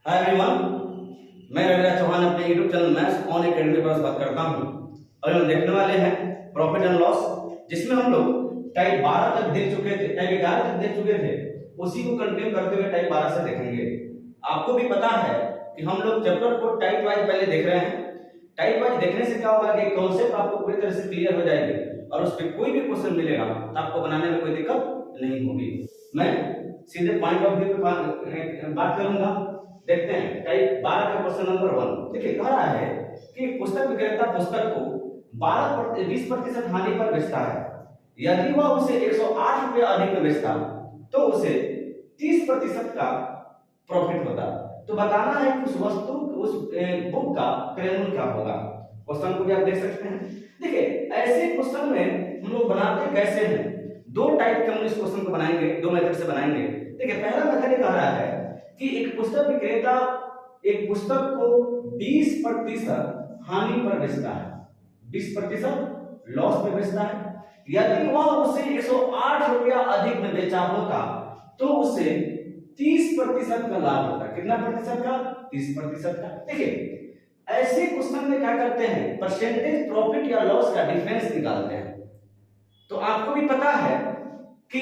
Hi everyone, मैं रविराज चौहान अपने YouTube channel maths on academy पर बात करता हूं। और हम देखने वाले हैं प्रॉफिट एंड लॉस, जिसमें हम लोग टाइप 12 तक देख चुके थे, टाइप 11 तक देख चुके थे। उसी को कंटिन्यू करते हुए टाइप 12 से देखेंगे। आपको भी पता है कि हम लोग चैप्टर को टाइप वाइज पहले देख रहे हैं। टाइप वाइज देखने से क्या होगा कि कॉन्सेप्ट आपको पूरी तरह से क्लियर हो जाएगी और उस पर कोई भी क्वेश्चन मिलेगा तो आपको बनाने में कोई दिक्कत नहीं होगी। मैं सीधे पॉइंट ऑफ व्यू पे बात करूंगा। देखते हैं टाइप 12 का क्वेश्चन नंबर 1। देखिए, कह रहा है कि पुस्तक विक्रेता पुस्तक को 20% हानि पर बेचता है। यदि वह उसे 108 रुपये अधिक में बेचता तो उसे 30% का प्रॉफिट होता। तो बताना है कि उस वस्तु उस बुक का क्रय मूल्य क्या होगा। क्वेश्चन को भी आप देख सकते हैं। देखिए, ऐसे क्वेश्चन में हम लोग बनाते कैसे हैं, दो टाइप के हम इस क्वेश्चन को बनाएंगे, दो मेथड से बनाएंगे। देखिए, पहला मेथड कह रहा है कि एक पुस्तक विक्रेता एक पुस्तक को 20% हानि पर बेचता है, 20% लॉस में बेचता है। यदि वह उसे 108 रुपया अधिक में बेचा होता तो उसे 30% का लाभ होता। कितना प्रतिशत का? 30% का। देखिए, ऐसे क्वेश्चन में क्या करते हैं, परसेंटेज प्रॉफिट या लॉस का डिफरेंस निकालते हैं। तो आपको भी पता है कि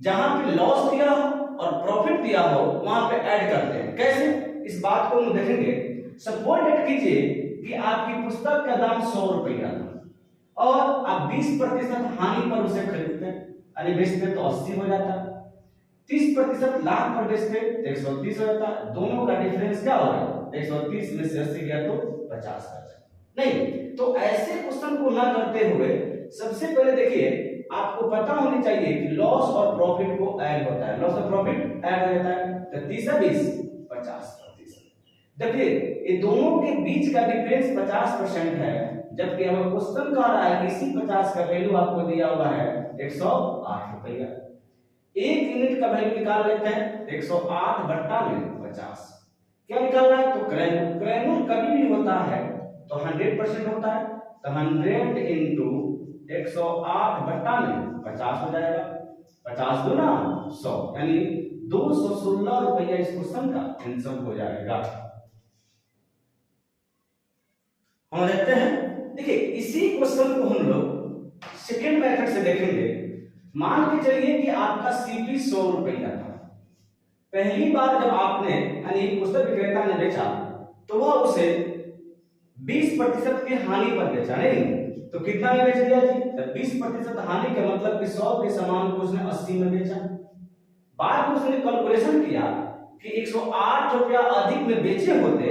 जहां पे लॉस दिया हो और प्रॉफिट दिया हो वहां पे ऐड करते हैं। कैसे, इस बात को हम देखेंगे। सपोज डेट कीजिए कि आपकी पुस्तक का दाम 100 रुपया था और आप 20% हानि पर उसे खरीदते हैं, यानी बेचते तो 80 हो जाता, 30% लाभ पर बेचते तो 130 हो जाता। दोनों का डिफरेंस क्या हो रहा है? 130 में से 80 गया तो 50 बचा। नहीं, तो ऐसे क्वेश्चन को ना करते हुए सबसे पहले देखिए, आपको पता होनी चाहिए कि लॉस और प्रॉफिट को ऐड होता है। लॉस और प्रॉफिट ऐड हो जाता है तो 30 से 20 50%। देखिए, ये दोनों के बीच का डिफरेंस 50% है, जबकि हमें क्वेश्चन कह रहा है कि इसी 50 का वैल्यू आपको दिया हुआ है 108 रुपया। एक यूनिट का वैल्यू निकाल लेते हैं, 108 बट्टा में 50। क्या निकालना है? तो क्रय मूल्य कभी भी होता है तो 100% होता है, तो 100 इंटू 108 बट्टा में 50 हो जाएगा। 50 दूना 100, यानी 216 रुपया इस क्वेश्चन का आंसर हो जाएगा। हम देखते हैं। देखिए, इसी क्वेश्चन को हम लोग सेकेंड मेथड से देखेंगे। मान के चलिए कि आपका सीपी 100 रुपया था। पहली बार जब आपने यानी पुस्तक विक्रेता ने बेचा तो वह उसे 20% की हानि पर बेचा। नहीं तो कितना में बेच दिया जी? 20% हानि का मतलब कि 100 के सामान को उसने 80 में बेचा। बाद में उसने कैलकुलेशन किया कि 108 रुपया अधिक में बेचे होते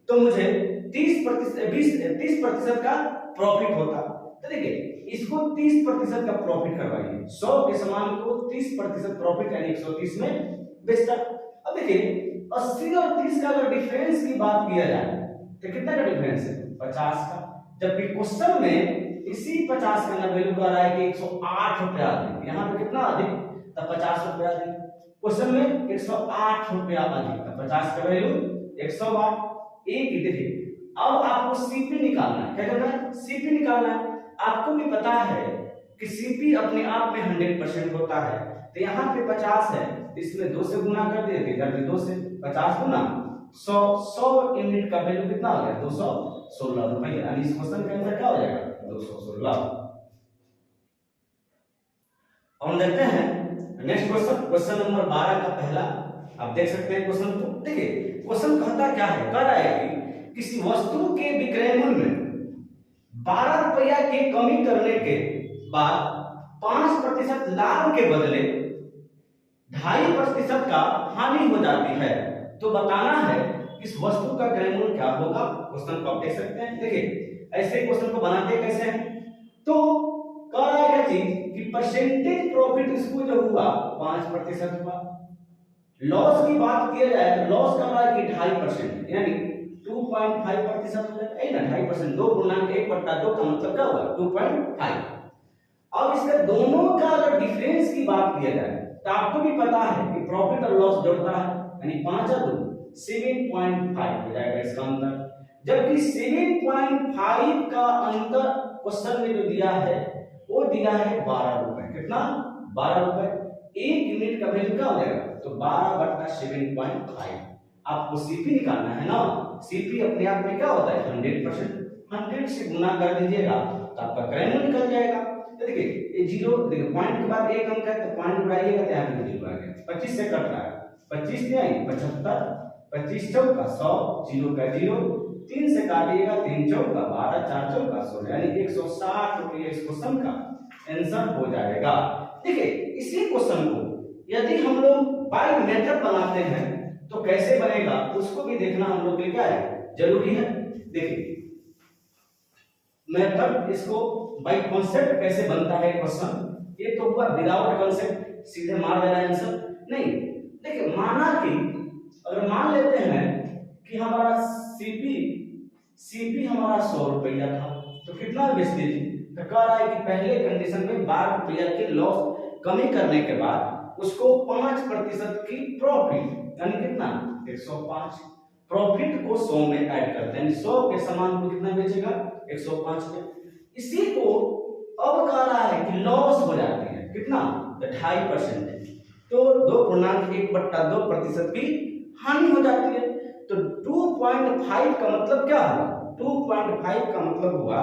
तो मुझे 30% का प्रॉफिट होता। तो देखिए, इसको 30% का प्रॉफिट करवाइए। 100 के सामान को 30% प्रॉफिट यानी 130 में बेचता। अब देखिए, 80 और 30 का अगर डिफरेंस की बात किया जाए तो कितना का डिफरेंस है? 50 का। जबकि क्वेश्चन में इसी 50 का वैल्यू कह रहा है कि 108 रुपया अधिक। यहां पे कितना अधिक? तब 50 रुपया अधिक। क्वेश्चन में 108 रुपया अधिक, तब 50 का वैल्यू 108। एक ही देखिए, अब आपको सीपी निकालना है। क्या करना है? सीपी निकालना है। आपको भी पता है कि सीपी अपने आप में 100% होता है, तो यहाँ पे 50 है, इसमें 2 से गुना कर दिए, इधर भी 2 से। 50 गुना 100, 100 यूनिट का वैल्यू कितना हो गया? 216 रुपये। यानी इस क्वेश्चन का आंसर क्या हो जाएगा? 216। हम देखते हैं नेक्स्ट क्वेश्चन, क्वेश्चन नंबर 12 का पहला। आप देख सकते हैं क्वेश्चन को। देखिए, क्वेश्चन कहता क्या है? कह रहा है कि किसी वस्तु के विक्रय मूल्य में 12 रुपया की कमी करने के बाद 5% लाभ के बदले 2.5% का हानि हो जाती है। तो बताना है इस वस्तु का क्रय मूल्य क्या होगा। क्वेश्चन को आप देख सकते हैं। देखिए, ऐसे क्वेश्चन को बनाते कैसे हैं, तो कह रहा है क्या चीज कि परसेंटेज प्रॉफिट इसको जो हुआ 5% हुआ। लॉस की बात किया जाए तो लॉस कर रहा है कि 2.5% यानी 2.5% हो जाएगा। ना 2.5%, 2/1/2 का मतलब क्या होगा? 2.5। अब इसके दोनों का अगर डिफरेंस की बात किया जाए तो आपको भी पता है कि प्रॉफिट और लॉस जोड़ता है, यानी 5 और 2 7.5 हो जाएगा इसका अंतर। जबकि 7.5 का अंतर क्वेश्चन में जो दिया है वो दिया है 12 रुपए। कितना? 12 रुपए। एक यूनिट का वैल्यू क्या हो जाएगा? तो 12 बट्टा 7.5। आपको सीपी निकालना है ना। सीपी अपने आप में क्या होता है 100%, 100 से गुना कर दीजिएगा तो आपका क्रैमूल निकल जाएगा। तो देखिए ये जीरो, देखिए पॉइंट के बाद एक अंक है तो पॉइंट उड़ाइएगा तो यहाँ पे जीरो आ गया, 25 से कट रहा है, 25 में आई 75, 25 चौका 100, जीरो का जीरो, 3 से काटिएगा 3 चौका 12, 4 चौका 16, यानी 160 रुपये इस क्वेश्चन का आंसर हो जाएगा। देखिए इसी क्वेश्चन को यदि हम लोग बाय मेथड बनाते हैं तो कैसे बनेगा उसको भी देखना हम लोग के लिए क्या है जरूरी है। देखिए मेथड, इसको बाय कॉन्सेप्ट कैसे बनता है क्वेश्चन, ये तो हुआ विदाउट कॉन्सेप्ट, सीधे मार देना आंसर नहीं। देखिए माना कि अगर मान लेते हैं कि हमारा सीपी हमारा 100 रुपया था तो कितना बेच दीजिए, तो कह रहा है कि पहले कंडीशन में 12 रुपया के लॉस कमी करने के बाद उसको 5% की प्रॉफिट यानी कितना 105 प्रॉफिट को 100 में ऐड करते हैं, यानी 100 के सामान को कितना बेचेगा 105 में। इसी को अब कह रहा है कि लॉस हो जाती है कितना 2.5%, तो 2.1/2% की हानि हो जाती है। तो 2.5 का मतलब क्या हुआ, 2.5 का मतलब हुआ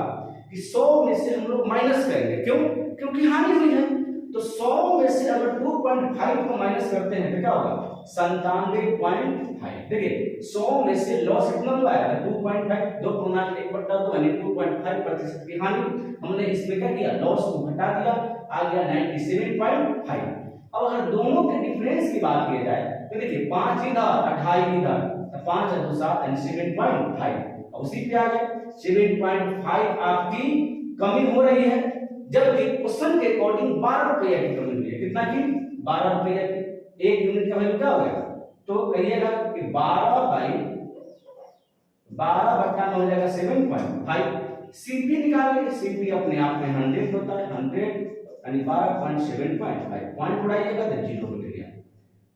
कि 100 में से हम लोग माइनस करेंगे, क्यों, क्योंकि हानि हुई है। तो 100 में से अगर 2.5 को माइनस करते हैं तो क्या होगा 97.5। देखिए 100 में से लॉस कितना हुआ है 2.5, 2.1/2 यानी 2.5% की हानि। हमने इसमें क्या किया लॉस को घटा दिया, आ गया 97.5। अब अगर दोनों के डिफरेंस की बात की जाए तो देखिए 5 इधर 28 इधर, तो 5 और 2 7 यानी 7.5, अब उसी पे आ गए 7.5 आपकी कमी हो रही है, जबकि क्वेश्चन के अकॉर्डिंग 12 रुपया की कमी हुई है। कितना की 12 रुपया की, एक यूनिट का वैल्यू क्या हो गया, तो कहिएगा कि 12 बट्टा में हो जाएगा 7.5। सीपी निकालिए, सीपी अपने आप में 100 होता है, 100 यानी 12.7.5, पॉइंट उड़ाइएगा तो जीरो हो गया।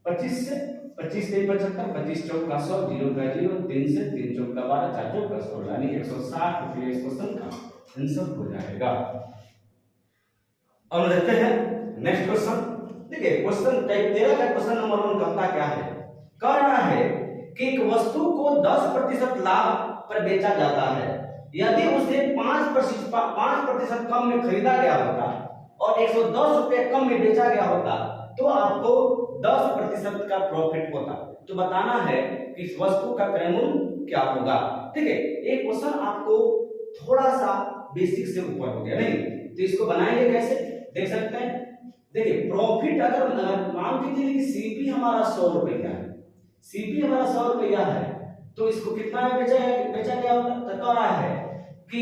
25 से 25 से 75, 25 चौका 100, जीरो का जीरो, 3 से 3 चौका 12, 4 चौका 16, यानी 160 रुपये इस क्वेश्चन का आंसर हो जाएगा। अब लेते हैं नेक्स्ट क्वेश्चन। देखिए क्वेश्चन टाइप 13 का क्वेश्चन नंबर 1 कहता क्या है, कह रहा है कि एक वस्तु को 10% लाभ पर बेचा जाता है, यदि उसे 5% कम में खरीदा गया होता और 110 रुपये कम में बेचा गया होता तो आपको 10% का प्रॉफिट होता। तो बताना है कि इस वस्तु का क्रय मूल्य क्या होगा। ठीक है, एक क्वेश्चन आपको थोड़ा सा बेसिक से ऊपर हो गया नहीं, तो इसको बनाएंगे कैसे देख सकते हैं। देखिए प्रॉफिट अगर मान कीजिए कि सीपी हमारा 100 रुपया है, सीपी हमारा 100 रुपया है, तो इसको कितना में बेचा गया होता, तो कह रहा है कि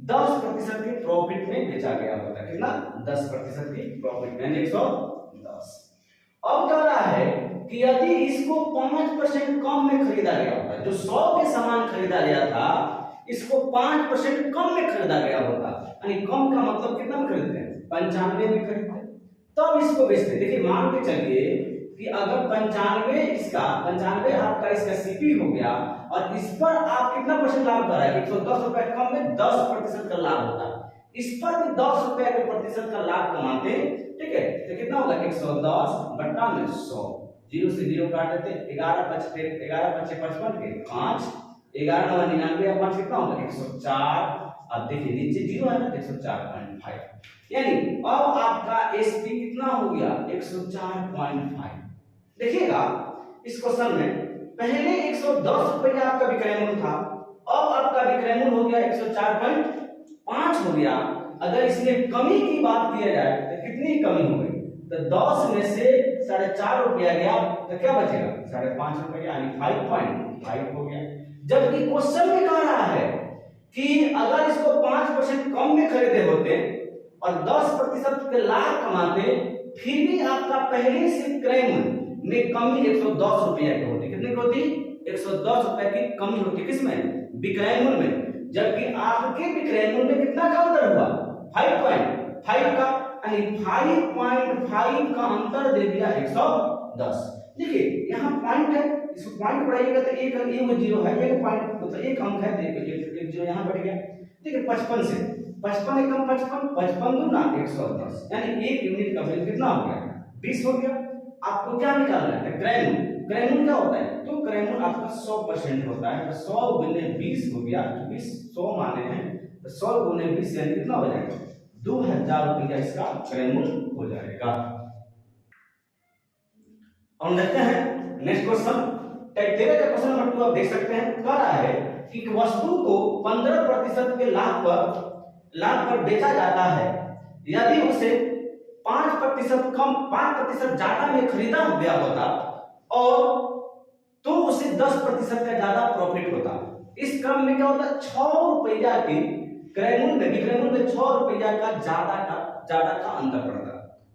10% के प्रॉफिट में बेचा गया होता है। कितना 10% की प्रॉफिट में 110। अब कह रहा है कि यदि इसको 5% कम में खरीदा गया होता, जो 100 के सामान खरीदा गया था इसको 5% कम में खरीदा गया होता, यानी कम का मतलब कितना में खरीदते हैं 95 में खरीदते हैं, तब इसको बेचते। देखिए मान के चलिए कि अगर 95 आपका इसका सीपी हो गया और इस पर आप कितना परसेंट लाभ कर रहे हैं 110 रुपए कम में 10% का लाभ होता, इस पर भी 10 रुपए के प्रतिशत का लाभ कमाते। ठीक है, तो कितना होगा 110 बट्टा में 100, जीरो से जीरो काट देते, 11 5 55 के 5, 11 9 99 और 5 कितना होगा 104। अब देखिए नीचे जीरो है ना 104.5, यानी अब आपका एसपी कितना हो गया 104.5। देखिएगा इस क्वेश्चन में पहले 110 रुपये आपका विक्रय मूल्य था, अब आपका विक्रय मूल्य हो गया 104.5 हो गया। अगर इसमें कमी की बात की जाए तो कितनी कमी हो गई, तो 10 में से 4.5 रुपया गया तो क्या बचेगा 5.5 रुपया, यानी 5.5 हो गया। जबकि क्वेश्चन में कह रहा है कि अगर इसको 5% कम में खरीदे होते और 10% के लाभ कमाते, फिर भी आपका पहले से क्रय मूल्य में कमी 110 रुपया की होती। कितनी की होती 110 रुपया की कमी होती, किसमें विक्रय मूल्य में, जबकि आपके विक्रय मूल्य में कितना का अंतर हुआ 5.5 का, यानी 5.5 का अंतर दे दिया 110। देखिए यहाँ पॉइंट है, इसको पॉइंट बढ़ाइएगा तो एक जीरो है, एक पॉइंट मतलब एक अंक है, देखिए एक जीरो यहाँ बढ़ गया। देखिए 55 से 55 एक कम 55 दूना 110, यानी एक यूनिट का वैल्यू कितना हो गया 20 हो गया। आपको क्या निकालना है क्रय मूल्य, क्रैमूल क्या होता है, तो क्रैमूल आपका 100% होता है, तो 100 गुने 20 हो गया, क्योंकि 100 माने हैं, तो 100 गुने 20 यानी कितना हो जाएगा, 2000 रुपया इसका क्रैमूल हो जाएगा। हम देखते हैं नेक्स्ट क्वेश्चन, टाइप 13 का क्वेश्चन नंबर 2 आप देख सकते हैं, कह रहा है कि वस्तु को 15% के लाभ पर बेचा जाता है, यदि उसे 5% कम 5% ज्यादा में खरीदा गया होता और तो उसे 10% का ज्यादा प्रॉफिट होता। इस क्रम में क्या होता है, 6 रुपया की क्रैमूल में 6 रुपया का ज्यादा का अंतर पड़ता।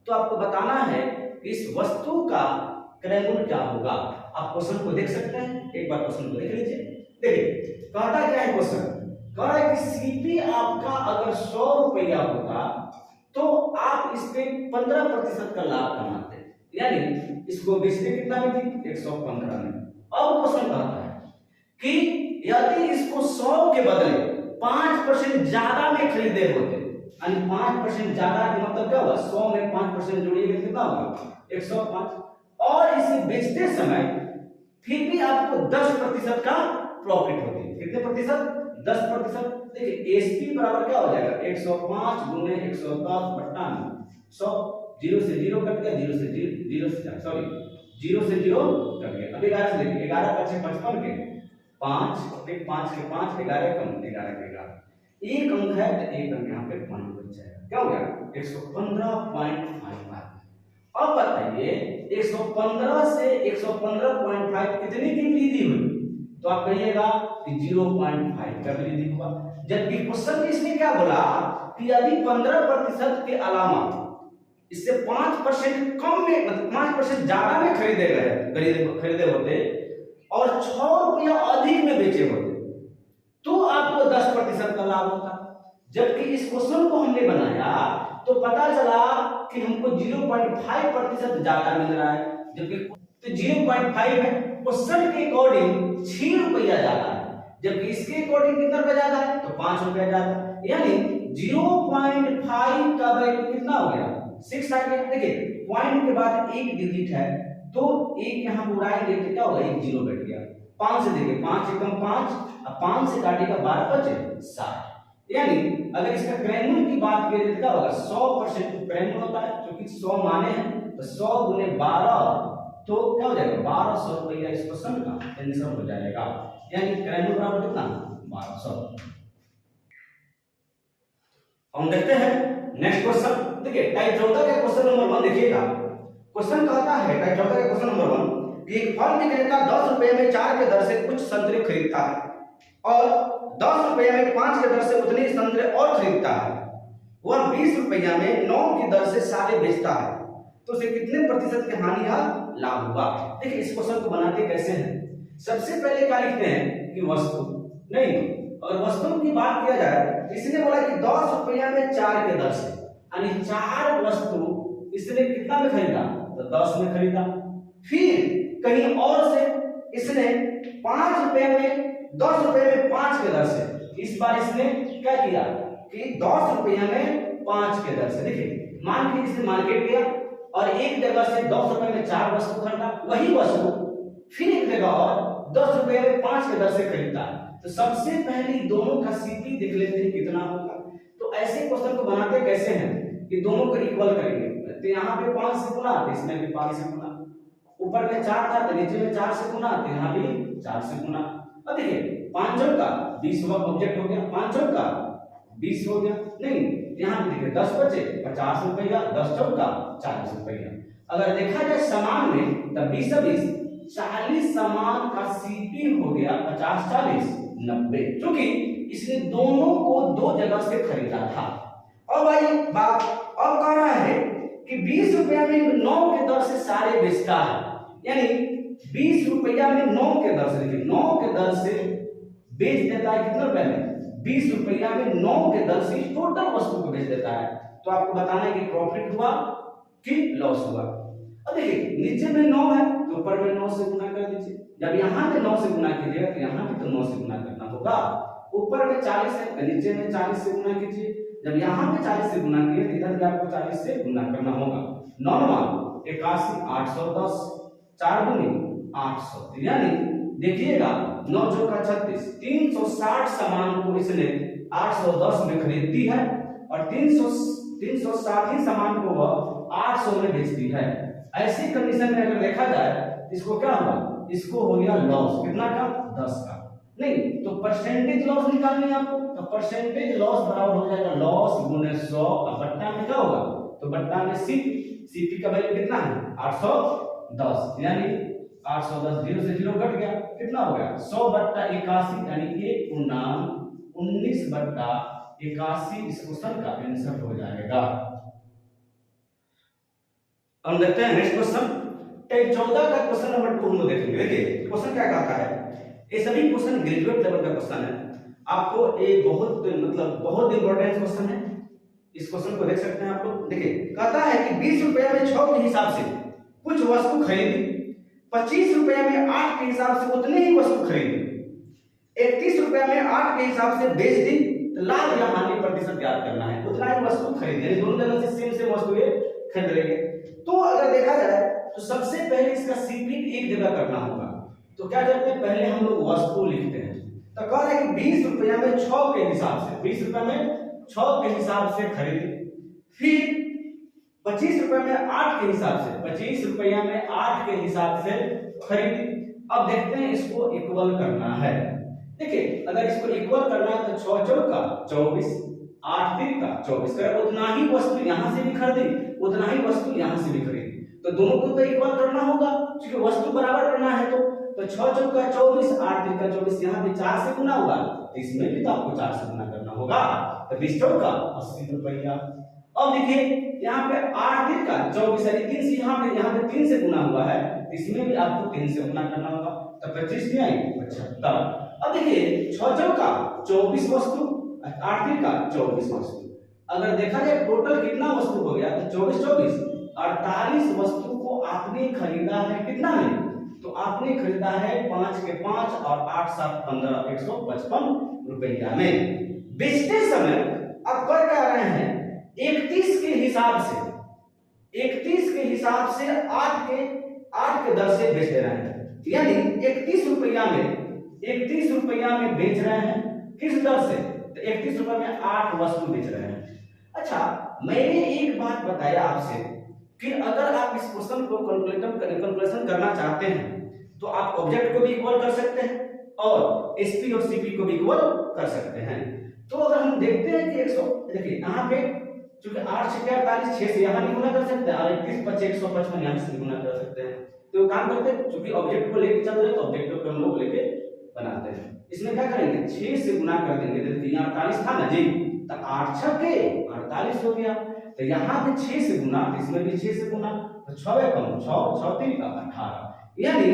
तो आपको बताना है कि इस वस्तु का क्रैमूल क्या होगा। आप क्वेश्चन को देख सकते हैं, एक बार क्वेश्चन को देख लीजिए। देखिए कहता क्या है क्वेश्चन, कह रहा है कि सीपी आपका अगर 100 रुपया होता तो आप इस पे 15% का लाभ कमाते, यानी इसको बेचते कितना में थी, 115 में। अब क्वेश्चन कहता है कि यदि इसको 100 के बदले 5% ज्यादा में खरीदे होते, यानी 5% ज्यादा का मतलब क्या होगा, 100 में 5% जोड़िएगा कितना होगा, 105, और इसे बेचते समय फिर भी आपको 10% का प्रॉफिट होती है। कितने प्रतिशत, 10%। देखिए एसपी बराबर क्या हो जाएगा, 105 गुने 110 बट्टा 100, 0 से 0 कट गया, 0 से 0 से सॉरी 0 से 0 कट गया। अब 11 से देखिए, 11 5 55 के 5 फिर 5 के 5 11 कम 11 के 11, एक अंक है तो एक अंक यहाँ पे पॉइंट बच जाएगा, क्या हो गया 115.55। अब बताइए 115 से 115.5 कितनी की वृद्धि हुई, तो आप कहिएगा कि 0.5 का वृद्धि हुआ। जबकि क्वेश्चन में इसने क्या बोला कि यदि 15% के अलावा इससे 5% कम में, मतलब 5% ज्यादा में खरीदे होते और 6 रुपया अधिक में बेचे होते तो आपको 10% का लाभ होता। जबकि इस क्वेश्चन को हमने बनाया तो पता चला कि हमको 0.5% ज्यादा मिल रहा है, जबकि तो 0.5 है, क्वेश्चन के अकॉर्डिंग 6 रुपया ज्यादा है, जबकि इसके अकॉर्डिंग कितना रुपया ज्यादा है, तो 5 रुपया ज्यादा, यानी 0.5 का वैल्यू कितना हो गया, 6 आ गया। देखिए पॉइंट के बाद एक डिजिट है तो एक यहां उड़ाएंगे तो क्या होगा, एक जीरो बैठ गया। 5 से देखिए, 5 एकम 5, अब 5 से काटेगा 12 बचे 60, यानी अगर इसका क्रैमूल की बात करें तो क्या होगा, 100% क्रैमूल होता है, क्योंकि 100 माने हैं तो 100 गुने 12 तो क्या हो जाएगा, 1200 रुपया इस क्वेश्चन का आंसर हो जाएगा, यानी क्रैमूल बराबर कितना, 1200। हम देखते हैं नेक्स्ट क्वेश्चन। देखिए टाइप 14 का क्वेश्चन नंबर 1 देखिएगा। क्वेश्चन कहता है टाइप 14 का क्वेश्चन नंबर 1 कि एक फल विक्रेता 10 रुपए में 4 के दर से कुछ संतरे खरीदता है और 10 रुपए में 5 के दर से उतने संतरे और खरीदता है। वह 20 रुपया में 9 की दर से सारे बेचता है, तो उसे कितने प्रतिशत की हानि या लाभ हुआ। देखिए इस क्वेश्चन को बनाते कैसे हैं, सबसे पहले क्या लिखते हैं कि वस्तु नहीं, और वस्तु की बात किया जाए, इसने बोला कि 10 रुपया में 4 के दर से, यानी 4 वस्तु इसने कितना में खरीदा, तो 10 में खरीदा। फिर कहीं और से इसने 5 रुपए में 10 रुपए में 5 के दर से, इस बार इसने क्या किया कि 10 रुपया में 5 के दर से। देखिए मान लीजिए इसने मार्केट गया और एक जगह से 10 रुपए में 4 वस्तु खरीदा, वही वस्तु फिर एक जगह और 10 रुपए में 5 के दर से खरीदता है, तो सबसे पहले दोनों का सीपी देख लेते हैं कितना होगा। तो ऐसे क्वेश्चन को बनाते कैसे हैं कि दोनों को इक्वल करेंगे, तो यहाँ पे 5 से गुना तो इसमें भी 5 से गुना, ऊपर में 4 था तो नीचे में 4 से गुना तो यहाँ भी 4 से गुना। अब देखिए 5 चौक का 20 ऑब्जेक्ट हो गया, 5 चौक का 20 हो गया, नहीं यहाँ पे देखिए 10 बचे 50 रुपया, 10 चौक का 40 रुपया। अगर देखा जाए सामान में तब 20 से 20 40 सामान का सीपी हो गया 50 40 90, क्योंकि इसने दोनों को दो जगह से खरीदा था। और भाई बात अब कह रहा है कि 20 रुपया में 9 के दर से सारे बेचता है, यानी 20 रुपया में 9 के दर से, देखिए 9 के दर से बेच देता है कितना रुपए में, 20 रुपया में 9 के दर से टोटल वस्तु को बेच देता है। तो आपको बताना है कि प्रॉफिट हुआ कि लॉस हुआ। अब देखिए नीचे में 9 है तो ऊपर में 9 से गुना कर दीजिए, जब यहाँ पे 9 से गुना कीजिएगा तो यहाँ पे तो 9 से गुना करना होगा, ऊपर में 40 है तो नीचे में 40 से गुना कीजिए, जब यहाँ पे 40 से गुना किए तो इधर भी आपको 40 से गुना करना होगा। 9 81 810 4 दूनी 800, यानी देखिएगा 9 चौका 36, 360 सामान को इसने 810 में खरीदती है और 360 ही सामान को वह 800 में बेचती है। ऐसी कंडीशन में अगर देखा जाए इसको क्या होगा, इसको हो गया लॉस कितना का, 10 का। नहीं तो परसेंटेज लॉस निकालनी है आपको, तो परसेंटेज लॉस बराबर हो जाएगा लॉस गुने 100 का बट्टा में क्या होगा, तो बट्टा में सीपी का वैल्यू कितना है 810, यानी 810 0 से 0 कट गया, कितना हो गया 100 बट्टा 81, यानी 1 पूर्णांक 19 बट्टा 81 इस क्वेश्चन का आंसर हो जाएगा। अब देखते हैं नेक्स्ट क्वेश्चन, टाइप 14 का क्वेश्चन नंबर 2 हम देखेंगे। देखिए क्वेश्चन क्या कहता है, ये सभी क्वेश्चन ग्रेजुएट लेवल का क्वेश्चन है, आपको एक बहुत इंपॉर्टेंट क्वेश्चन है, इस क्वेश्चन को देख सकते हैं आप लोग। देखिए कहता है कि 20 रुपया में 6 के हिसाब से कुछ वस्तु खरीदी, 25 रुपया में 8 के हिसाब से उतने ही वस्तु खरीदी, 31 रुपया में 8 के हिसाब से बेच दी, तो लाभ या हानि प्रतिशत ज्ञात करना है। उतना ही वस्तु खरीदी, दोनों जगह से सेम वस्तु खरीद रही है। तो अगर देखा जाए तो सबसे पहले इसका सीपी एक जगह करना होगा, तो क्या करते हैं पहले हम लोग वस्तु लिखते हैं। तो कह रहे हैं कि 20 रुपया में 6 के हिसाब से, 20 रुपया में 6 के हिसाब से खरीदी, फिर 25 रुपया में 8 के हिसाब से, 25 रुपया में 8 के हिसाब से खरीदी। अब देखते हैं इसको इक्वल करना है। देखिए अगर इसको इक्वल करना है तो 6 चौका 24, 8 तीन का 24 कर, उतना ही वस्तु यहां से भी खरीदी, उतना ही वस्तु यहां से भी खरीदी, तो दोनों को तो इक्वल करना होगा क्योंकि वस्तु बराबर करना है। तो 6 चौका 24, 8 तीन का 24, यहाँ पे 4 से गुना हुआ, इसमें भी तो आपको 4 से गुना करना होगा, तो 20 चौका 80 रुपया। अब देखिए यहाँ पे 8 तीन का 24 यानी 3 से यहाँ पे 3 से गुना हुआ है, इसमें भी आपको 3 से गुना करना होगा, तो 25 में आई 75। अब देखिए 6 चौका 24 वस्तु, 8 तीन का 24 वस्तु, अगर देखा जाए टोटल कितना वस्तु हो गया, तो 24 24 48 वस्तु को आपने खरीदा है कितना में, तो आपने खरीदा है 5 के 5 और 8 7 15 155 रुपया में। बेचते समय अब कर क्या रहे हैं 31 के हिसाब से, 31 के हिसाब से 8 के दर से बेच रहे हैं, यानी 31 रुपया में बेच रहे हैं, किस दर से, तो 31 रुपया में 8 वस्तु बेच रहे हैं। अच्छा मैंने एक बात बताया आपसे कि अगर आप इस क्वेश्चन को कैलकुलेशन करना चाहते हैं तो आप ऑब्जेक्ट को भी इक्वल कर सकते हैं और एसपी और सीपी को भी इक्वल कर सकते हैं। तो अगर हम देखते हैं कि 100, देखिए यहाँ पे चूंकि 8 से 48 6 से यहाँ भी गुना कर सकते हैं और 31 25 155 यहाँ से गुना कर सकते हैं। तो काम करते हैं चूंकि ऑब्जेक्ट को लेके चल रहे हैं तो ऑब्जेक्ट को हम लोग लेके बनाते हैं। इसमें क्या करेंगे 6 से गुना कर देंगे, देखिए यहाँ 48 था ना जी, तो 8 6 48 हो गया, तो यहाँ पे 6 से गुना, इसमें भी 6 से गुना, तो 6 कम 6 3 का 18, यानी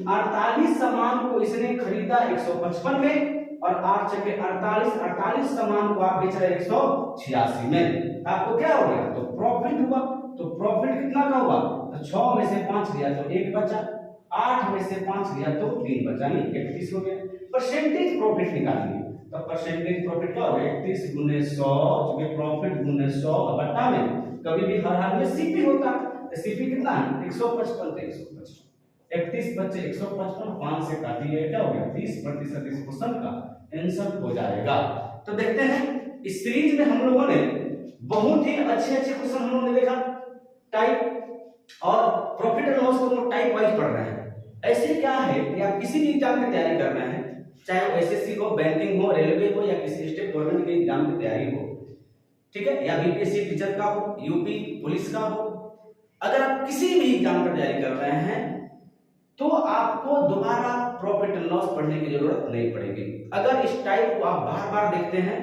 48 सामान को इसने खरीदा 155 में और 8 छके 48 सामान को आप बेच रहे 186 में, आपको क्या हो गया, तो प्रॉफिट हुआ। तो प्रॉफिट कितना का हुआ, तो 6 में से 5 लिया तो 1 बचा, 8 में से 5 लिया तो 3 बचा, नहीं 31 हो गया। परसेंटेज प्रॉफिट निकालेंगे, तो परसेंटेज प्रॉफिट क्या होगा 31 गुने 100, क्योंकि प्रॉफिट गुने 100 बट्टा में कभी भी हर हाल में सीपी होता, तो सीपी कितना है 155, 31 बच्चे 155, 5 से काटिए क्या हो गया 30% इस क्वेश्चन का आंसर हो जाएगा। तो देखते हैं इस सीरीज में हम लोगों ने बहुत ही अच्छे क्वेश्चन हम लोगों ने देखा, टाइप और प्रॉफिट एंड लॉस को हम लोग टाइप वाइज पढ़ रहे हैं। ऐसे क्या है कि आप किसी भी एग्जाम की तैयारी कर रहे हैं, चाहे वो एसएससी हो, बैंकिंग हो, रेलवे हो या किसी स्टेट गवर्नमेंट के एग्जाम की तैयारी हो, ठीक है, या बीपीएससी टीचर का हो, यूपी पुलिस का हो, अगर आप किसी भी एग्जाम की तैयारी कर रहे हैं तो आपको दोबारा प्रॉफिट एंड लॉस पढ़ने की जरूरत नहीं पड़ेगी। अगर इस टाइप को आप बार-बार देखते हैं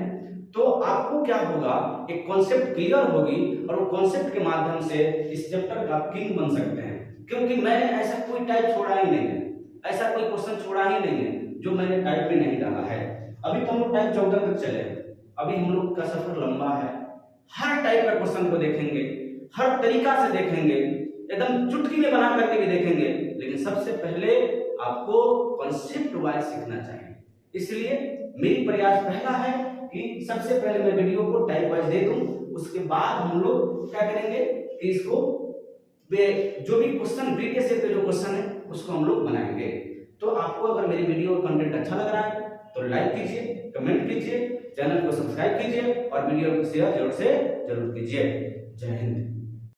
तो आपको क्या होगा, एक कॉन्सेप्ट क्लियर होगी और वो कॉन्सेप्ट के माध्यम से इस चैप्टर का किंग बन सकते हैं। क्योंकि मैंने ऐसा कोई टाइप छोड़ा ही नहीं है, ऐसा कोई क्वेश्चन छोड़ा ही नहीं है जो मैंने टाइप में नहीं डाला है। अभी तो हम लोग टाइप 14 तक चले, अभी हम लोग का सफर लंबा है, हर टाइप का क्वेश्चन को देखेंगे, हर तरीका से देखेंगे, एकदम चुटकी में बना करके भी देखेंगे, लेकिन सबसे पहले आपको कॉन्सेप्ट वाइज सीखना चाहिए। इसलिए मेरी प्रयास पहला है कि सबसे पहले मैं वीडियो को टाइप वाइज दे दूं, उसके बाद हम लोग क्या करेंगे कि इसको जो भी क्वेश्चन प्रीवियस ईयर के जो क्वेश्चन है उसको हम लोग बनाएंगे। आपको अगर मेरी वीडियो कंटेंट अच्छा लग रहा है तो लाइक कीजिए, कमेंट कीजिए, चैनल को सब्सक्राइब कीजिए और वीडियो को शेयर जरूर से जरूर कीजिए। जय हिंद।